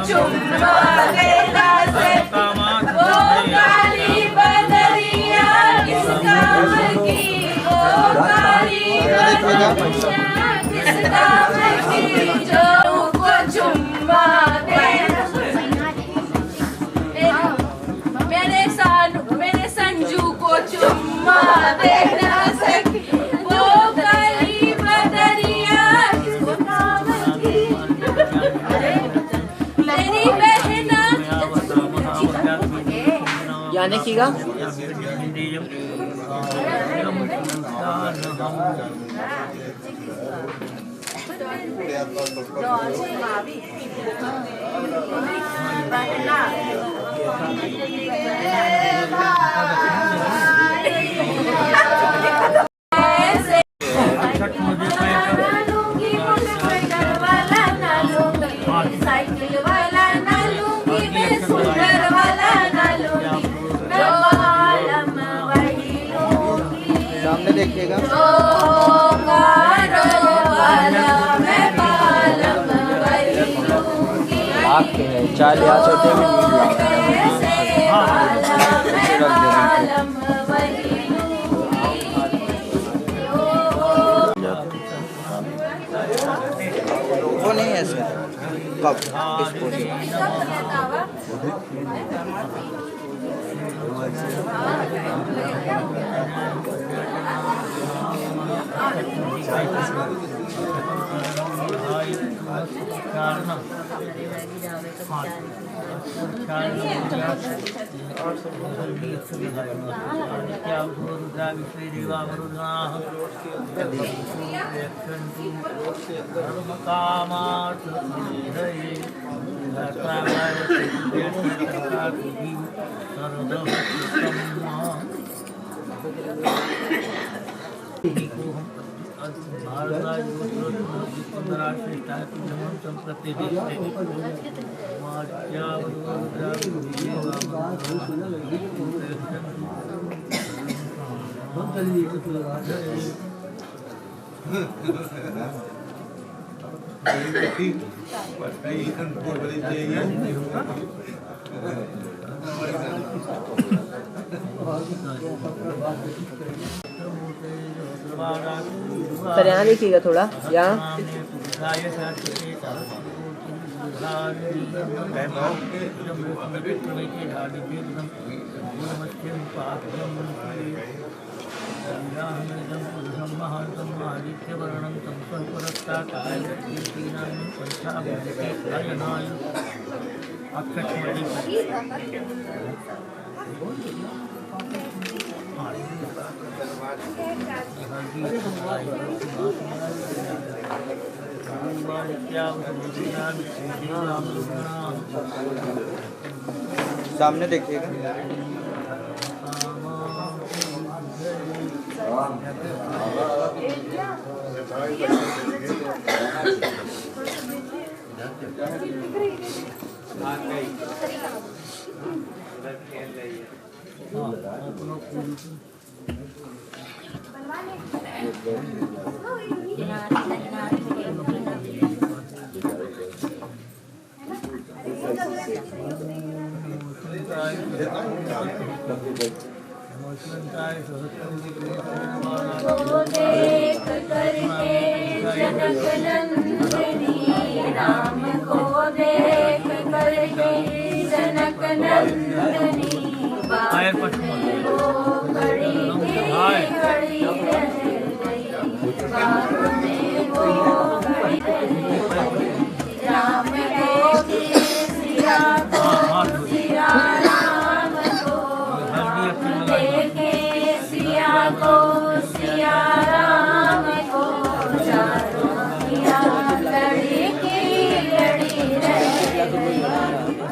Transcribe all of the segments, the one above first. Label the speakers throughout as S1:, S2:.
S1: चुम्मा देना से वो काली बदरिया किस काम की, वो काली बदरिया किस काम की, जो को चुम्मा देना। मैंने संजू को चुम्मा देना सकी, वो काली बदरिया किस काम की, मेरी बहना
S2: यानी कीगा
S1: साइकिल वाला ना लूंगी, मैं स्कूटर वाला ना लूंगी, मैं पालम वही लूंगी।
S2: सामने देखिएगा।
S1: ओ कारो वाला मैं पालम वही लूंगी।
S2: आपके है 40 छोटे में नींद
S1: कैसे वाला मैं पालम वही लूंगी।
S2: वो नहीं है सर कब इसको सर यहाँ देखिएगा थोड़ा यहाँ सामने देखिएगा।
S1: को देख करके जनक नंदिनी, राम को देख करके जनक नंदिनी, बात में वो खड़ी थी खड़ी रह गई, बात में वो खड़ी रह गई। राम को सिया को सिया राम को देखे, सिया को सिया राम को, चारों सिया लड़ी की लड़ी रह गई,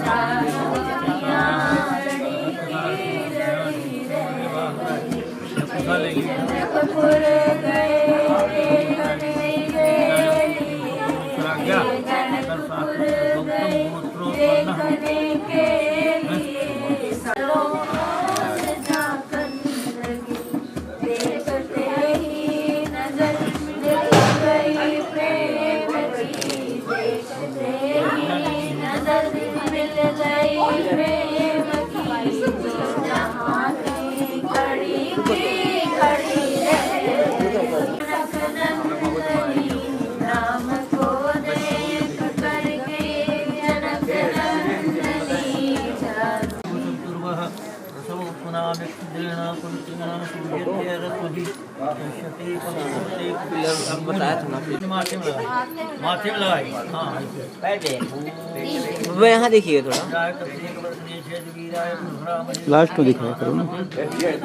S1: चारों सिया लड़ी की लड़ी रह गई। जनकपुर गए देखने जनकपुर देखने के लिए सरोवर जाकर लगी, देखते ही नजर लग गई प्रेम की, देखते ही नजर प्रेम की जो जहाँ की खड़ी खड़ी रहे जनक नंदनी राम को देख करके जनक नंदनी
S3: माथे में लगाई।
S4: वो यहाँ देखिए थोड़ा
S5: लास्ट में दिखाया करो ना,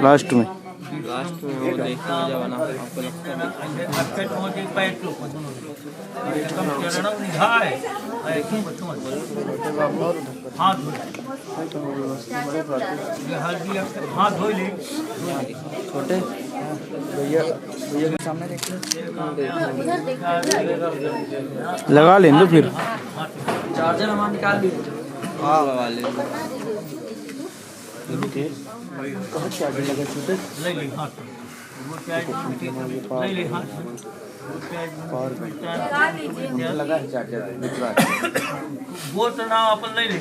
S5: लास्ट में।
S4: लास्ट में वो देखिए जवाना आपको
S3: हाथ धो ली
S2: छोटे भैया भैया के सामने देखिए।
S5: लगा लें तो फिर
S4: चार्जर हमारा निकाल दी।
S2: हाँ लगा ले।
S3: ले ली हाथ वो प्याज ले ली हाथ
S2: लगा है चार्जर
S3: वो तो ना अपन ले ली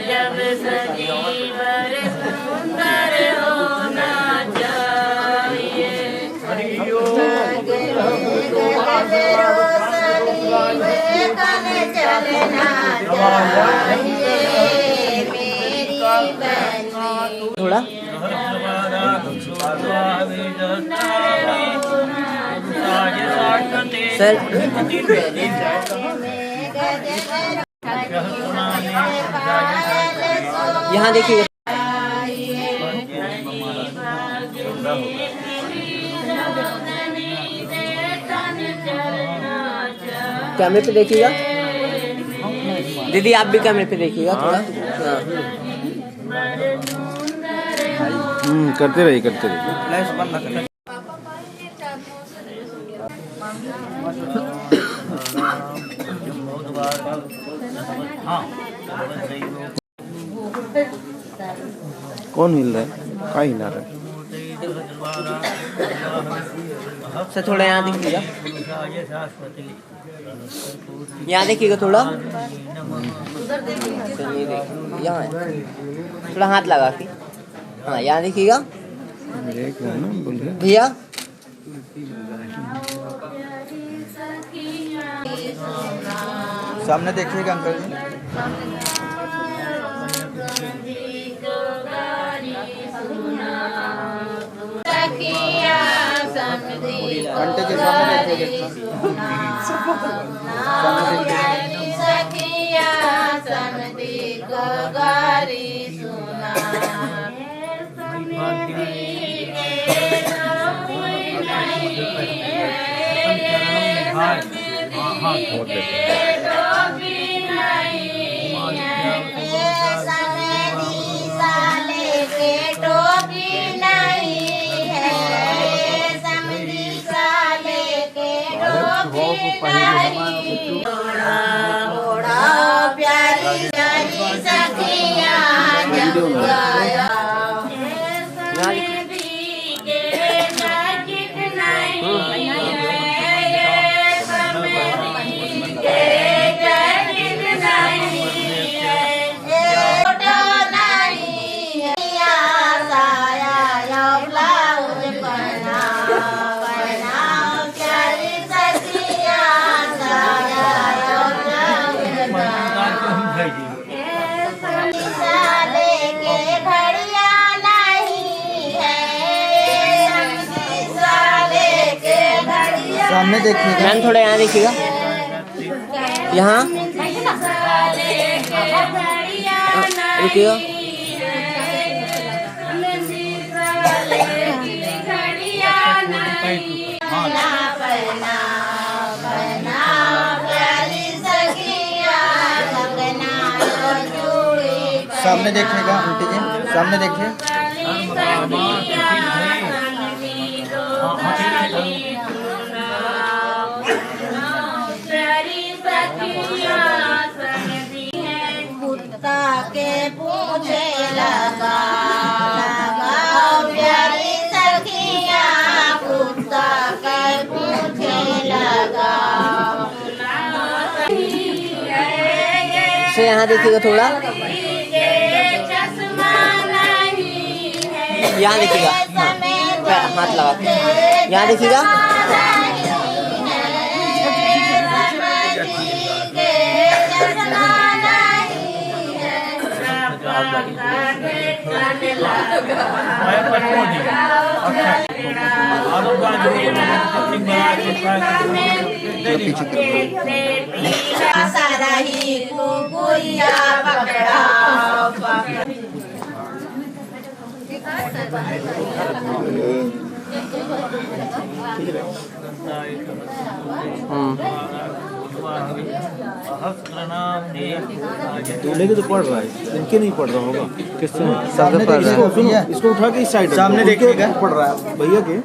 S1: जब सजीवर सुंदर होना चाहिए
S4: थोड़ा सर यहाँ देखिए कैमरे पे देखिएगा दीदी, आप भी कैमरे पे देखिएगा थोड़ा।
S5: करते रहिए करते रहिए।
S2: फ्लैश बंद ना करें।
S5: कौन हिल रहा है? क्या हिला रहा है?
S4: सर थोड़ा यहाँ देखिएगा, यहाँ देखिएगा थोड़ा, यहाँ है। थोड़ा हाथ लगा के, हाँ यहाँ देखिएगा
S5: देख रहे हैं ना, बोल रहे
S4: भैया।
S2: सामने देखिएगा अंकल जी। घंटे के सामने देखिए। सामने देखिएगा।
S4: मैम थोड़ा यहाँ देखिएगा, यहाँ रुकिएगा।
S2: सामने देखिएगा आंटी जी, सामने देखिए।
S4: यहाँ देखिएगा थोड़ा, यहाँ देखिएगा, हाथ लगा के यहाँ देखिएगा।
S5: दूल्हे के तो पढ़ रहा है, इनके नहीं पढ़ रहा होगा।
S2: किससे सबसे पढ़ रहा है?
S5: इसको उठा के इस साइड सामने देखिएगा, पढ़ रहा है भैया के।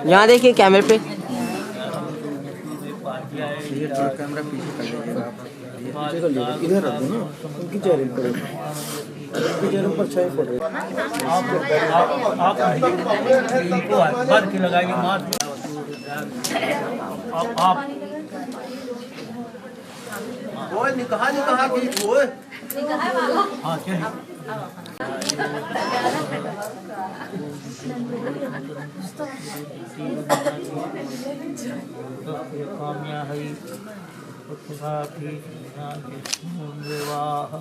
S4: यहाँ देखिए कैमरे पे।
S2: ये थोड़ा कैमरा पीछे कर लीजिएगा आप।
S5: पीछे कर लीजिए, इधर रख दो ना, उनकी चेहरे पर, उनकी चेहरे पर छाई पड़ रही है।
S3: आप इनको भर के लगाइए मार। आप
S5: ओए निकाह की ओए।
S3: हाँ चलिए। कामया है विवाह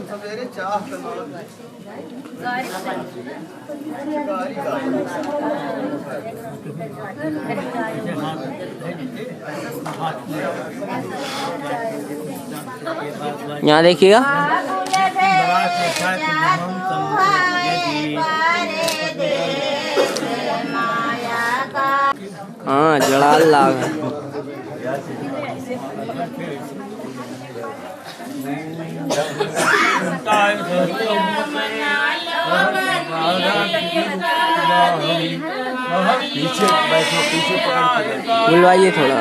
S5: सवेरे चाह
S4: यहाँ देखिएगा। हाँ जड़ाल लाग
S5: पीछे बैठो, पीछे पकड़
S4: बुलवाइए थोड़ा।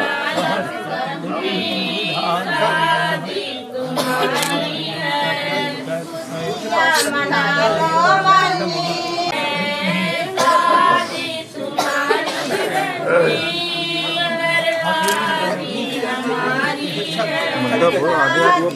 S5: मतलब वो आगे वो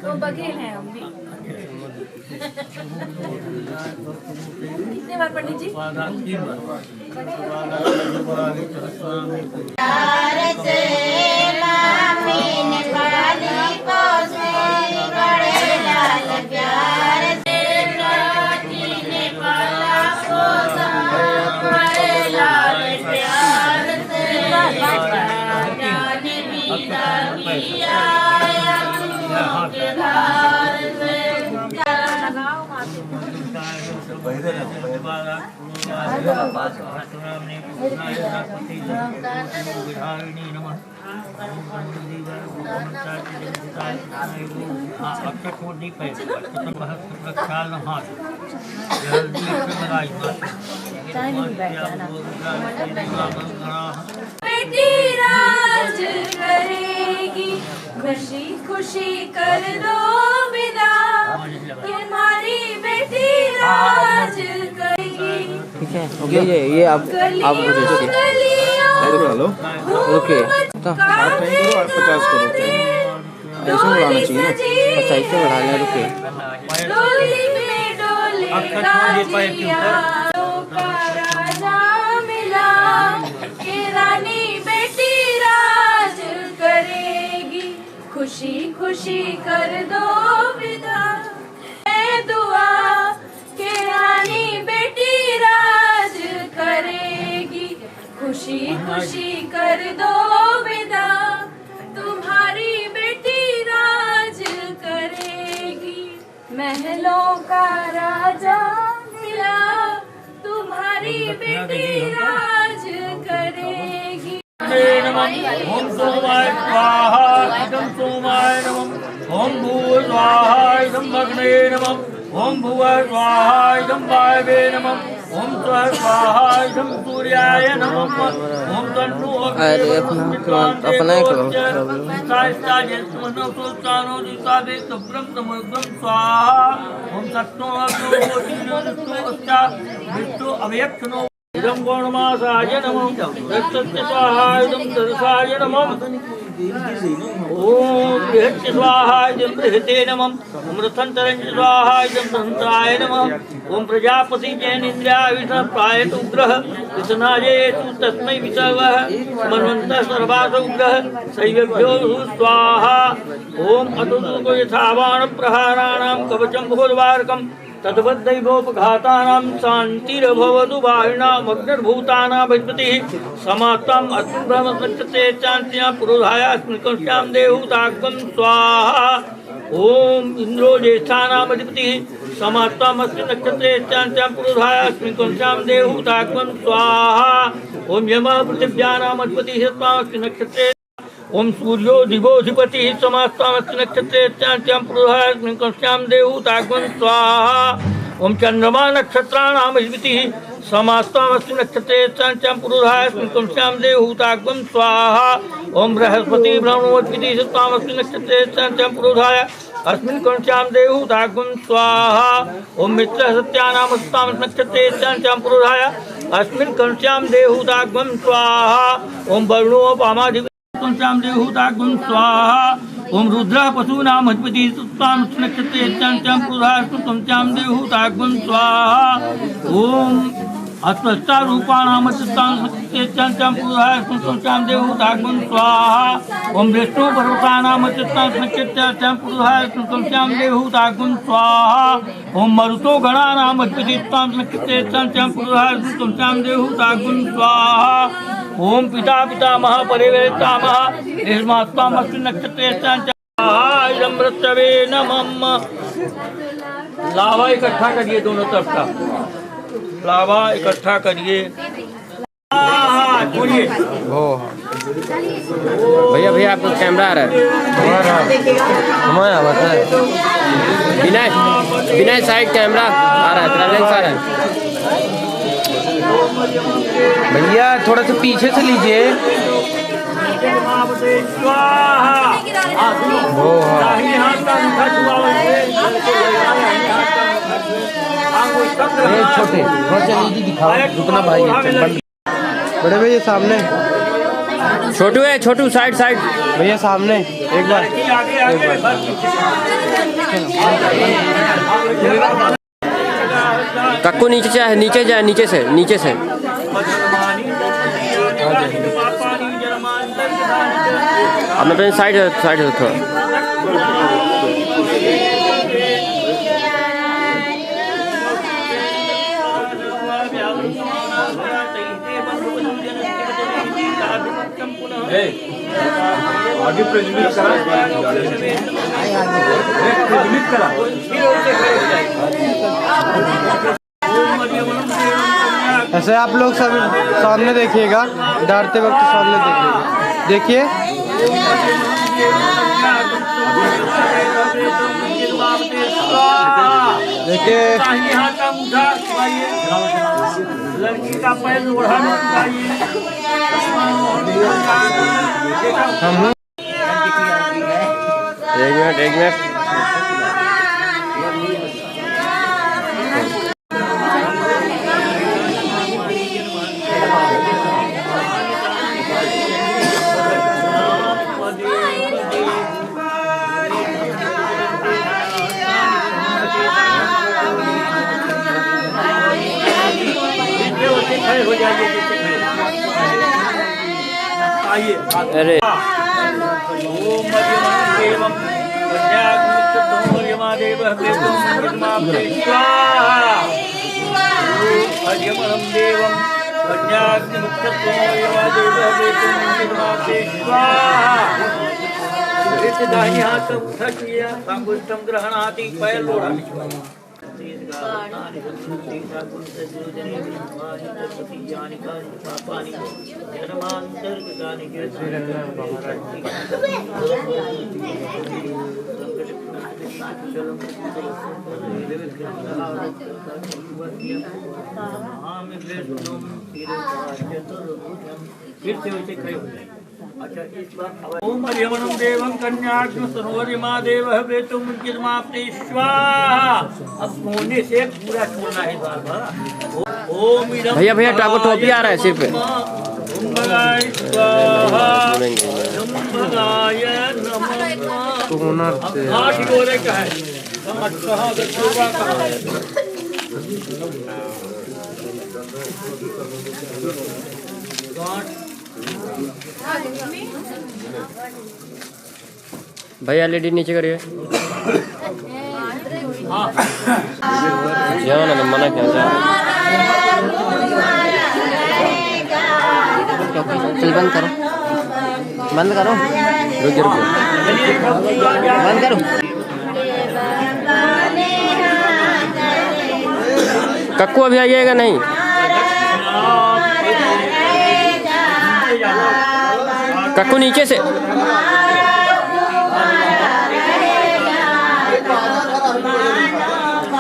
S1: तो बगे हैं हम भी। कितने बार पंडित जी? बेटी राज करेगी, खुशी खुशी कर दो विदा, हमारी बेटी राज करेगी।
S4: ठीक है ये आप रुकिए।
S5: लो 50 करो।
S1: डोली सजी
S4: अच्छा इससे बढ़ा लिया, रुके।
S1: डोली में डोलेगा जिया का राजा मिला के रानी बेटी राज करेगी, खुशी खुशी कर दो विदा है दुआ के रानी बेटी राज करेगी, खुशी खुशी कर दो विदा तुम्हारी बेटी राज करेगी, महलों का राजा मिला तुम्हारी बेटी राज करेगी।
S3: ओम सोमाय स्वाहा इदं सोमाय नमः। ओम भूर् स्वाहा इदं भग्ने नमः। ओम भुवः स्वाहा इदं वायवे नमः। ओम स्वः स्वाहा इदं सूर्याय नमः। ओम तन्नो
S4: अरे अपना ही करो।
S3: स्वाहा। ओम सत्तो विष्णु अव्यक्तनो इदं गौणमासाय नमः। दत्तस्य स्वाहा इदं दर्शाय नमः। ओम बृहत् स्वाहा इदं बृहते नमः। ओम रथंतरं स्वाहा इदं तंत्राय नमः। ओम प्रजापति जैनेन्द्रियाविषः प्रायतु उग्रः विसनाजेतु तस्मै विसवः मन्वन्तः सर्वासु उग्रः शैव्यभ्यो स्वाहा। ओम अतुको यथावान प्रहाराणां कवचं भूर्वार्कं तद्वद्दैवोपघातानां शान्तिर्भवतु वाहिनाम् अग्निर्भूतानामधिपतिः समात्ताम् अस्मिन् ब्रह्मसंक्षते चान्त्यां पुरोधाय अस्मिन् कंस्यां देवहूताग्मं स्वाहा। ओम इंद्रो ज्येष्ठानामधिपतिः समात्ताम् अस्मिन् नक्षत्रे चान्त्यां पुरोधाय अस्मिन् कंस्यां देवहूताग्मं स्वाहा। ओम यमः पृथिव्यानामधिपतिः सत्त्वामस्मिन् नक्षत्रे। ओम सूर्यो दिवोधिपतिः समास्तामस्मिन् नक्षत्रे चान्त्यां पुरोधाय अस्मिन् कंस्यां देवहूताग्मं स्वाहा। ओम चंद्रमा नक्षत्राणामधिपतिः समास्तामस्मिन् नक्षत्रे चान्त्यां पुरोधाय अस्मिन् कंस्यां देवहूताग्मं स्वाहा। ओम बृहस्पति ब्रह्मोत्पत्तिः सत्त्वामस्मिन् नक्षत्रे चान्त्यां पुरोधाय अस्मिन् कंस्यां देवहूताग्मं स्वाहा। ओम मित्रः सत्यानामस्तामस्मिन् नक्षत्रे चान्त्यां पुरोधाय अस्मिन् कंस्यां देवहूताग्मं स्वाहा। ओम वरुणोपमाधिपतिः कंस्यां देवहूताग्मं स्वाहा। ओम रुद्रः पशूनाम् अधिपतिः सत्त्वामस्मिन् नक्षत्रे चान्त्यां पुरोधाय अस्मिन् कंस्यां देवहूताग्मं स्वाहा। ओम अष्टारूपाणाम् अच्युतामस्मिन् चान्त्यां पुरोधाय अस्मिन् कंस्यां देवहूताग्मं स्वाहा। ओम विष्णु पर्वतानाम् अच्युतामस्मिन् चान्त्यां पुरोधाय अस्मिन् कंस्यां देवहूताग्मं स्वाहा। ओम मरुतो गणानाम् अधिपतिः सत्त्वामस्मिन् नक्षत्रे चान्त्यां पुरोधाय अस्मिन् कंस्यां देवहूताग्मं स्वाहा। ओम पिता पितामह परिवेतामह निर्मात्वामस्मिन् नक्षत्रे चान्त्यां इदं मृत्यवे नमः। लावा इकट्ठा करिए दोनों तरफ का, लावा इकट्ठा करिए। छोड़िए
S4: भैया भैया आपको कैमरा आ रहा है। हमारा विनय विनय साइड कैमरा आ रहा है, तेरा लेंस आ रहा है।
S2: भैया थोड़ा सा पीछे से लीजिए। छोटे थोड़ा सा लीजिए, दिखाओ रुकना भाई। बड़े भैया सामने,
S4: छोटू है, छोटू साइड साइड
S2: भैया सामने एक बार।
S4: कक्कू नीचे जाए, नीचे जाए, नीचे से नीचे से। अब मैं साइड साइड थोड़ा।
S5: आगे प्रज्वलित करा, प्रज्वलित करा।
S2: ऐसे आप लोग सब सामने देखिएगा, डालते वक्त सामने देखिएगा। देखिए देखिए
S3: लड़की का पैर बढ़ाना चाहिए।
S4: एक मिनट
S3: जाइए आइए।
S4: अरे
S3: ओम देवम कन्यादेव स्वाहा। हरिमरम देवम दाहिने हाथ उठा किया संगुष्टम ग्रहणाति पैर लोढ़ा फिर से वैसे खड़े हो जाए। अच्छा इस बार ओम हरिमणं देवं कन्याग्न सनोरिमा देव वेतुम मुंजिमाप्ति स्वाहा। अब मोने से पूरा छोड़ना है बार बार। ओम
S4: भैया भैया टाको टोपी आ रहा है सिर पे।
S3: ओम भगाय स्वाहा ओम भगाय नमः। आठ गोरे का है कहाँ गच्छोगा कहाँ है
S4: भैया लेडी नीचे करिए। जाओ ना मना क्या जाओ। चल बंद करो बंद करो रुक रुको बंद करो। कक्कू अभी आइएगा नहीं। कक्कू नीचे से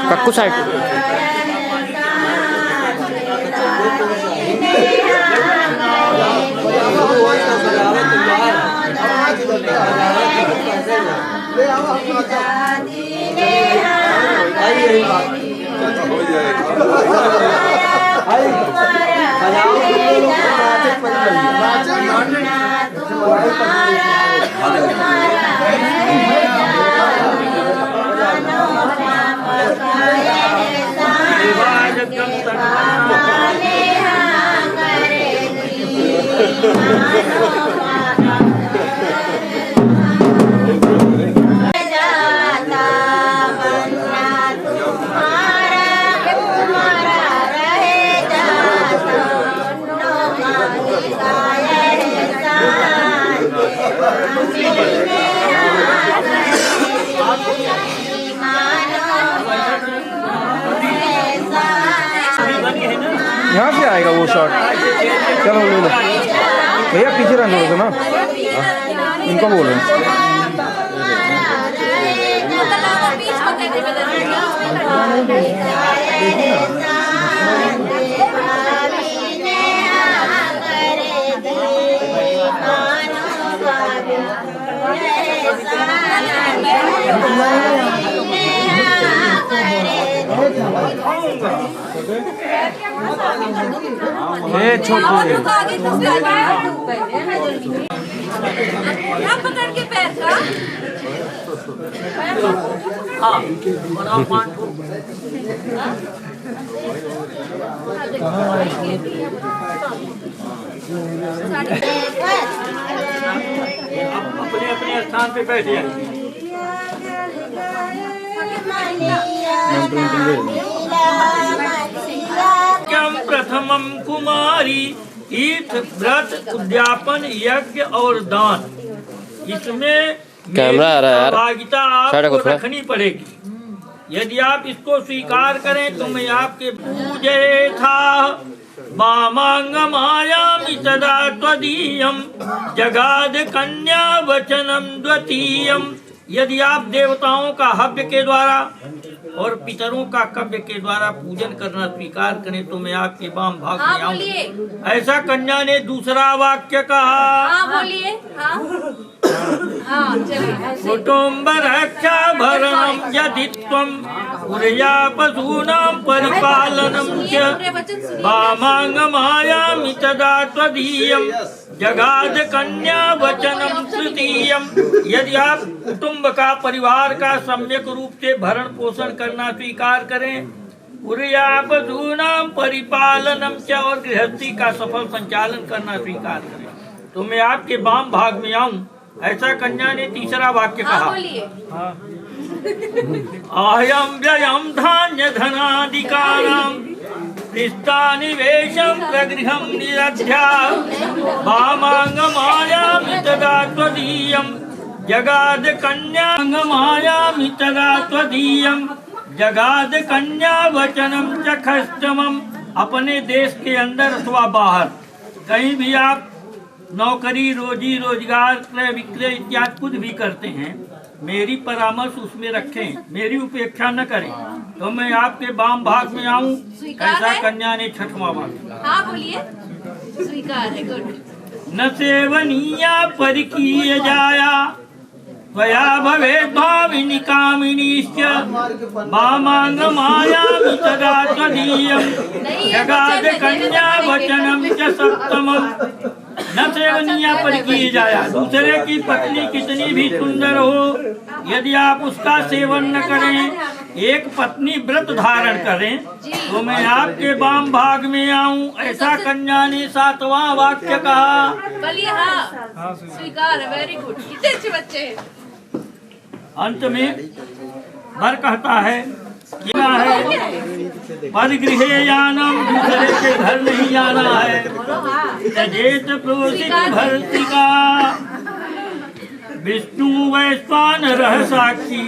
S4: कक्कू साइड।
S2: यहाँ से आएगा वो शॉट। चलो ले लो भैया पीछे रहने दो ना इनको बोलो।
S1: पकड़ के पैर का
S3: अपने अपने स्थान पे बैठिए। प्रथमम कुमारी तीर्थ व्रत उद्यापन यज्ञ और दान। इसमें
S4: कैमरा आ रहा है यार।
S3: सहभागिता आपको रखनी पड़ेगी। यदि आप इसको स्वीकार करें तो मैं आपके पूजे था वामांगमायामि तदा त्वदीयं जगाद कन्या वचनम द्वितीयं। यदि आप देवताओं का हव्य के द्वारा और पितरों का कव्य के द्वारा पूजन करना स्वीकार करें तो मैं आपके वाम भाग में आऊंगी। ऐसा कन्या ने दूसरा वाक्य कहा।
S1: बोलिए
S3: कुटुम्ब रक्षा भरणम यदि त्वं पुरया पशूनां परिपालनं च वामांगमायामि तदा त्वदीयं जगाद कन्या वचनम तृतीयं। यदि आप कुटुंब का परिवार का सम्यक रूप से भरण पोषण करना स्वीकार करें पुरया बधूनां परिपालनम च, और गृहस्थी का सफल संचालन करना स्वीकार करें। तो मैं आपके वाम भाग में आऊं, ऐसा कन्या ने तीसरा वाक्य
S1: हाँ
S3: कहा।
S1: बोलिए।
S3: आयं व्ययं धान्य धनादिकानां निवेशं प्रगृहं निरध्या वामांगमायामि तदा त्वदीयं जगाद कन्यामायामि तदा त्वदीयं जगाद कन्या वचनम च खष्टमम। अपने देश के अंदर अथवा बाहर कहीं भी आप नौकरी, रोजी रोजगार, क्रय विक्रय इत्यादि कुछ भी करते हैं, मेरी परामर्श उसमें रखें, मेरी उपेक्षा न करें। तो मैं आपके वाम भाग में आऊं, ऐसा कन्या ने छठवां वाक्य।
S1: हाँ बोलिए। स्वीकार है, गुड।
S3: न सेवनीया परिकीय जाया त्वया भवेत् भाविनी कामिनीश्च वामांगमायामि तदा त्वदीयं जगाद कन्या वचनम च सप्तमम्। न सेवनीया परिकीय जाया, दूसरे की पत्नी कितनी भी सुंदर हो, यदि आप उसका सेवन न करें, एक पत्नी व्रत धारण करें, तो मैं आपके वाम भाग में आऊं, ऐसा कन्या ने सातवां वाक्य कहा।
S1: बोलिए। हाँ स्वीकार है, वेरी गुड। कितने अच्छे बच्चे हैं।
S3: अंत में वर कहता है क्या है, परिगृहे यानम, दूसरे के घर नहीं जाना है। त्यजेत प्रोसित भर्तिका विष्णु वैश्वानरः साक्षी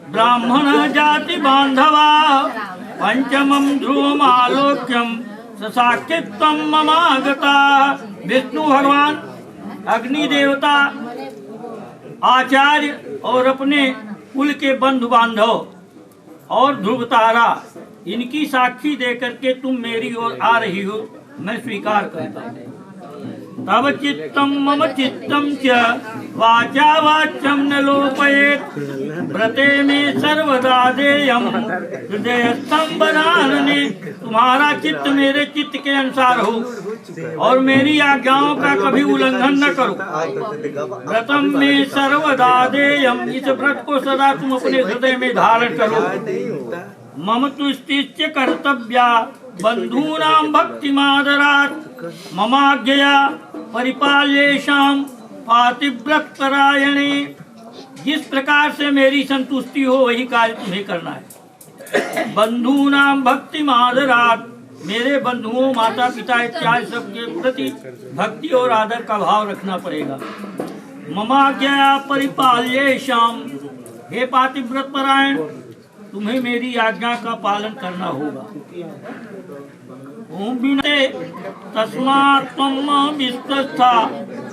S3: ब्राह्मण जाति बांधवा पंचमम ध्रुवमालोक्यम ससाक्षित्वम ममागता। विष्णु भगवान, अग्नि देवता, आचार्य और अपने कुल के बंधु बांधव और ध्रुव तारा, इनकी साक्षी देकर के तुम मेरी ओर आ रही हो, मैं स्वीकार करता हूँ। तब चित्तम मम चित्तम च वाचा वाच्यम न लोपयेत् व्रते में सर्वदा देयम हृदय संबधानने। तुम्हारा चित्त मेरे चित्त के अनुसार हो और मेरी आज्ञाओं का कभी उल्लंघन न करो। व्रतम में सर्वदा देयम, इस व्रत को सदा तुम अपने हृदय में धारण करो। मम तुष्टिश्च कर्तव्या बंधूनां भक्तिमादरात् ममाज्ञया परिपाल्येषां पातिव्रतपरायणे। जिस प्रकार से मेरी संतुष्टि हो वही कार्य तुम्हें करना है। बंधूनां भक्तिमादरात्, मेरे बंधुओं, माता पिता इत्यादि सबके प्रति भक्ति और आदर का भाव रखना पड़ेगा। ममाज्ञया परिपाल्येषां, हे पातिव्रत परायण, तुम्हें मेरी आज्ञा का पालन करना होगा। ओम बिने तस्मात् त्वम विश्वस्था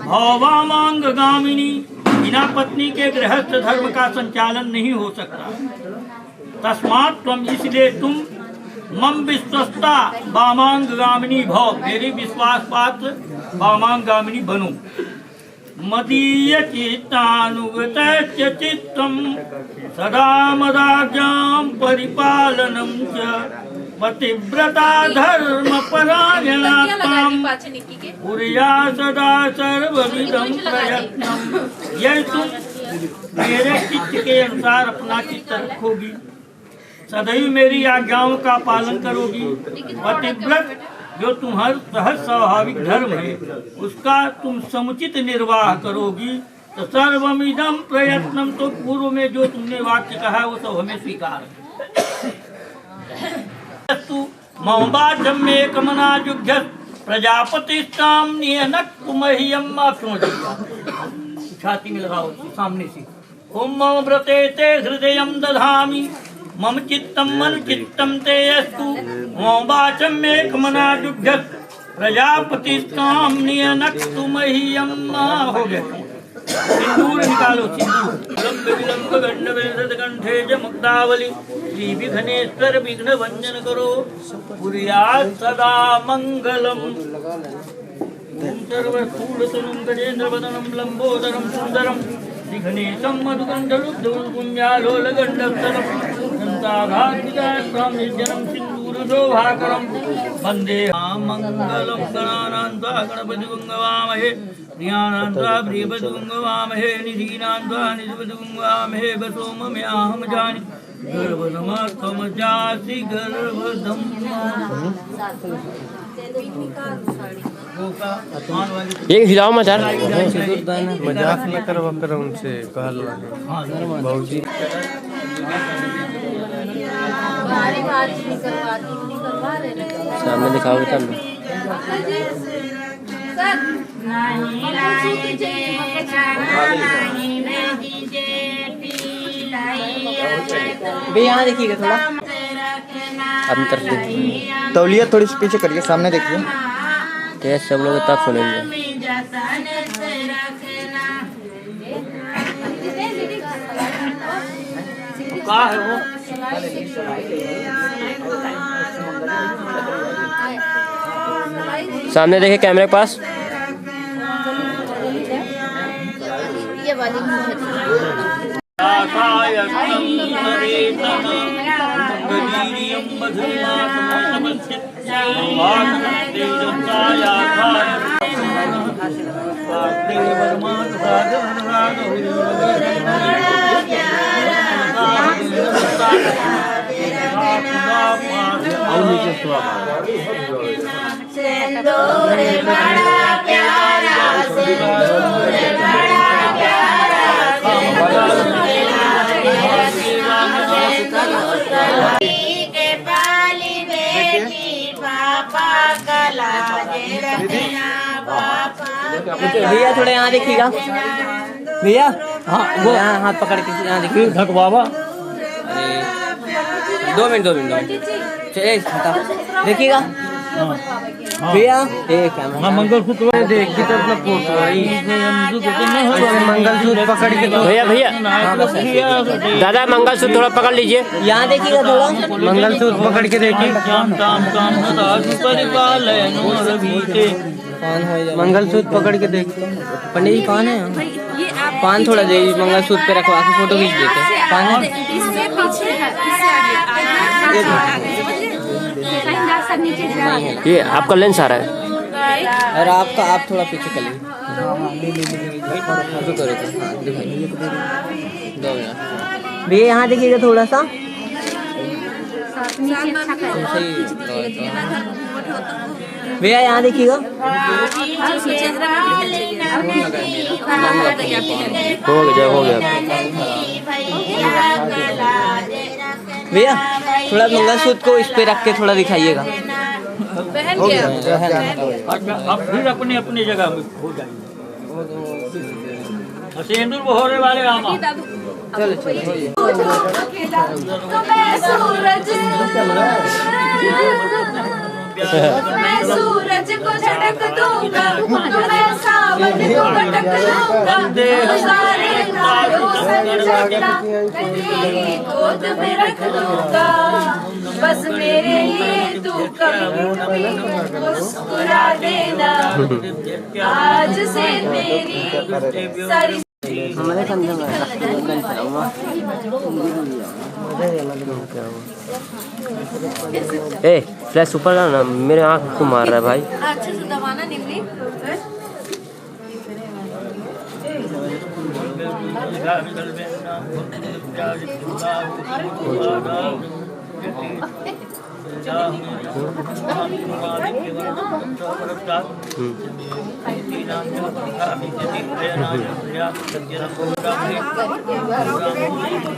S3: भवामांगगामिनी। बिना पत्नी के गृहस्थ धर्म का संचालन नहीं हो सकता। तस्मात् त्वम, इसलिए तुम, मम विश्वस्ता वामांगगामिनी भव, मेरी विश्वास पात्र वामांगगामिनी बनो। मदीय चित्तानुगत चित्तम सदा मदाज्ञां परिपालनं च पतिव्रता धर्म परायणात्मां कुर्या सदा सर्वविधं प्रयत्नम्। यह तुम मेरे चित्त के अनुसार अपना चित्त रखोगी, सदैव मेरी आज्ञाओं का पालन करोगी। पतिव्रत जो तुम्हारा सहज स्वाभाविक धर्म है, उसका तुम समुचित निर्वाह करोगी। तो सर्वमिदं प्रयत्नम, तो पूर्व में जो तुमने वाक्य कहा वो सब हमें स्वीकार है। महोबाचम में कमना जुग्ध प्रजापतिष्टाम नियनक्तु मह्यम। आप समझ लीजिए, छाती में लगाओ सामने से। ओम मम व्रते ते हृदयम दधामि मम चित्तम मन चित्तम ते अस्तु महोबाचम में कमना जुग्ध प्रजापतिष्टाम नियनक्तु मह्यम। हो गया। सिंदूर निकालो, सिंदूर। विलंब विलंब गंड विलसत कंठे च मुक्तावली श्री विघ्नेश्वर विघ्न भंजन करो कुर्यात् सदा मंगलम। ओम सर्वस्थूलतनुं गजेन्द्र वदनं लंबोदरं सुंदरं विघ्नेशं मधुकंठलुब्धं पुण्यालोलगंडस्थलं दन्ताघातविदायकं निर्जनं सिन्दूरशोभाकरं वन्दे मंगलं। गणानां त्वा गणपतिं प्रियाणां त्वा प्रियपतिं निधीनां त्वा निधिपतिं वसो मम्याहं जानि गर्भधमत्वम जासि गर्भधम।
S6: एक हिलाओ मत यार।
S2: मजाक न करवा कर उनसे कहल भाजी
S6: सामने दिखाओगे तब
S4: भी यहाँ देखिएगा थोड़ा
S6: अपनी तरफ से।
S5: तौलिया थोड़ी सी पीछे करिए, सामने देखिए।
S6: तो सब लोग तब सुनेंगे।
S3: क्या है वो?
S6: सामने देखे कैमरे के पास।
S1: ये वाली सिंदूर बड़ा प्यारा, सिंदूर बड़ा प्यारा के पाली बेटी पापा कला रखना पापा।
S4: भैया थोड़ा यहाँ देखिएगा भैया। हाँ वो यहाँ हाथ पकड़ के यहाँ देखिए।
S3: धक बाबा।
S4: अरे 2 मिनट चलिए हटा देखिएगा भैया। एक
S3: हाँ मंगलसूत्र
S2: देख की तरफ ना फोटो आई मंगलसूत्र पकड़ के तो
S6: भैया दादा मंगलसूत्र थोड़ा पकड़ लीजिए।
S4: यहाँ देखिएगा थोड़ा
S2: मंगलसूत्र पकड़ के देखिए। मंगलसूत्र पकड़ के देखिए।
S4: पंडित जी कौन है? पान थोड़ा दे, मंगलसूत्र पे रखवा के फोटो खींच देते। पान
S1: इससे पीछे है,
S6: ये आपका लेंस आ रहा है।
S4: और आपका आप थोड़ा पीछे कर लीजिए। दिखाइए 2 मिनट भैया यहाँ देखिएगा थोड़ा सा। भैया यहाँ देखिएगा।
S6: हो गया।
S4: भैया थोड़ा मंगलसूत्र को इस पे रख के थोड़ा दिखाइएगा।
S3: अब फिर अपनी अपनी जगह में हो जाएंगे। सिंदूर बहोरे वाले आमा।
S4: चलो
S1: मैं सूरज को झटक दूंगा, मैं सावन को पटक लूंगा, सारे तारों से झगड़ा तेरी गोद में रख दूंगा। बस मेरे लिए तू कभी मुस्कुरा देना, आज से मेरी सारी
S4: हमारे कंधे में
S6: फ्लैश ऊपर ना, मेरे आँख को मार रहा है भाई।
S1: अच्छे से दबाना निमली।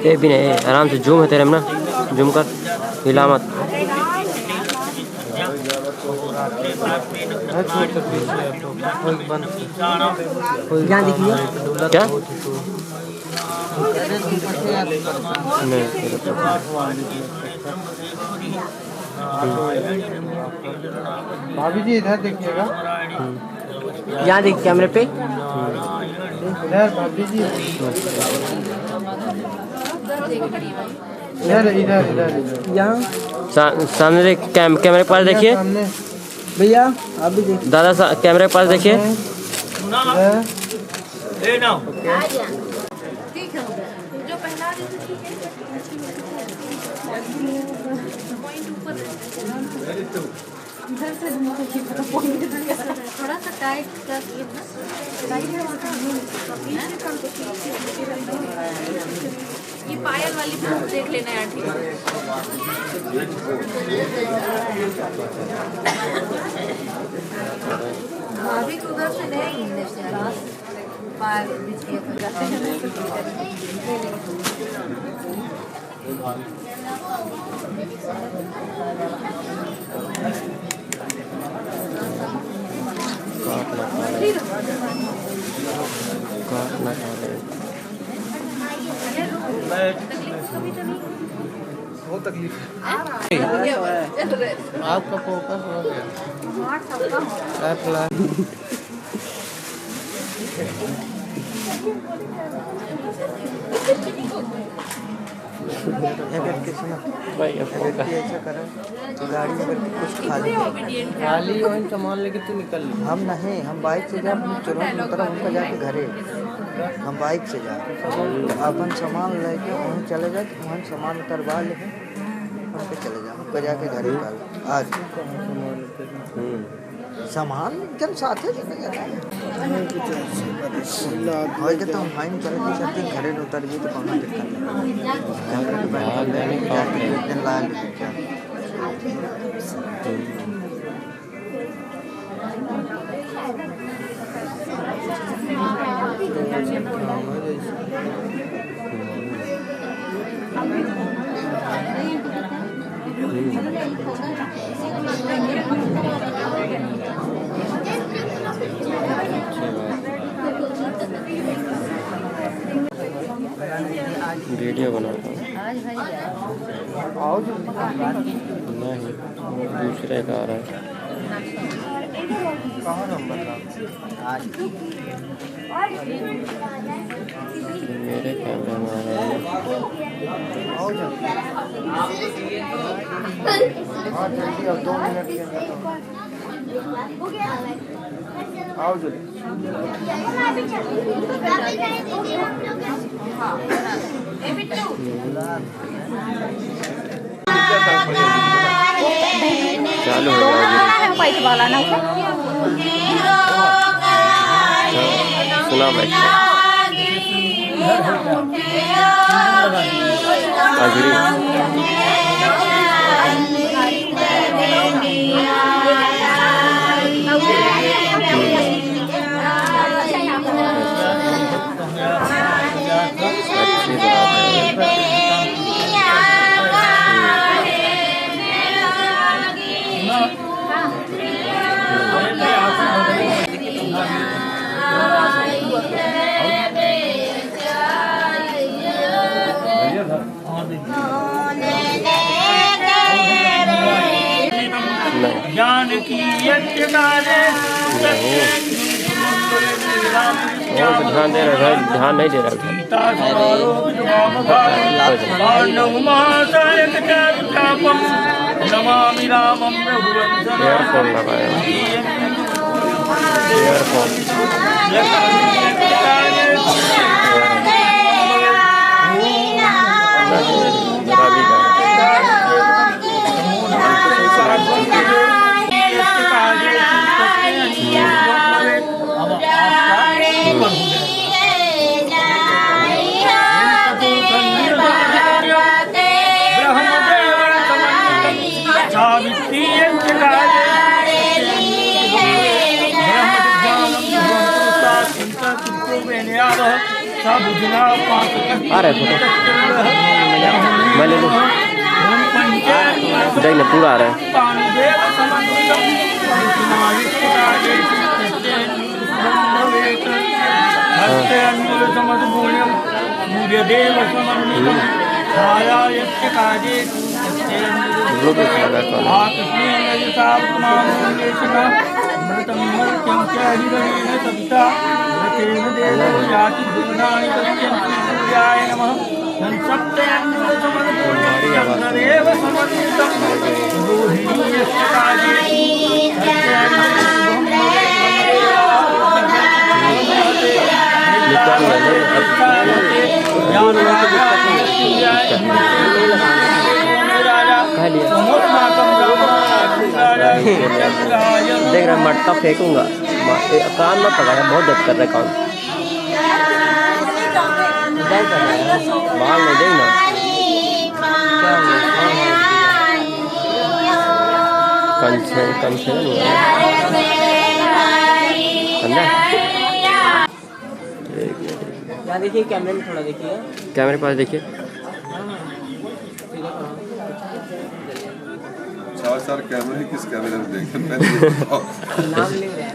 S6: ये भी नहीं, आराम से जूम है तेरे में ना, जूम कर, हिला मत।
S4: यहाँ देखिए
S6: क्या
S2: भाभी जी इधर देखिएगा।
S4: यहाँ देख कैमरे पे।
S2: इधर भाभी जी इधर इधर इधर
S4: यहाँ
S6: सामने देख, कैमरे के पास देखिए
S4: भैया। आप भी देखिए
S6: दादा, कैमरे के पास देखिए।
S1: ठीक है, जो पहना दे तो ठीक है। पॉइंट ऊपर थोड़ा सा टाइट कर ये पायल वाली देख लेना यार ठीक है। अभी तो उधर से नहीं पायल बीच के जाते हैं।
S2: वो तकलीफ
S5: आपका फोकस हो गया। अगर किसी ने ऐसा करा तो गाड़ी अगर कुछ खाली वहीं सामान लेके तू निकल ली। हम नहीं, हम बाइक से जा, तुरंत उतरा उनका जाके घरे हम बाइक से जा अपन सामान लेके वहीं चले जाए, तो वहीं सामान उतरवा लेके उनके चले जाओ, उनका जाके घरे निकाल आज सामान जब साथ है तो हम फाइन चले सब दिन घरे उतर गई तो कौन दिक्कत
S6: वीडियो बनाता हूँ नहीं, दूसरे का आ रहा है। मेरे कैमरे में आ रहा है।
S5: जल्दी अब 2 मिनट के अंदर आओ जल्दी।
S6: चालू हो जाएगी। सुना बैठ
S3: जानकी यज्ञ काले
S6: ध्यान दे रहा है, ध्यान नहीं दे रहा
S3: नमामि रामं रघुवंशं।
S6: ईयरफोन लगाया, ईयरफोन आ रहा है फोटो, मैं ले लूँ। देख ले पूरा आ रहा है। देख रहा मटका फेंकूंगा कान मत पकड़ा बहुत दर्द कर रहा है कान बाल नहीं देख ना कंचे
S4: देखिए कैमरे में थोड़ा देखिए
S6: कैमरे पास देखिए
S7: सर कैमरे किस कैमरे में देखें
S4: नाम लिख रहे हैं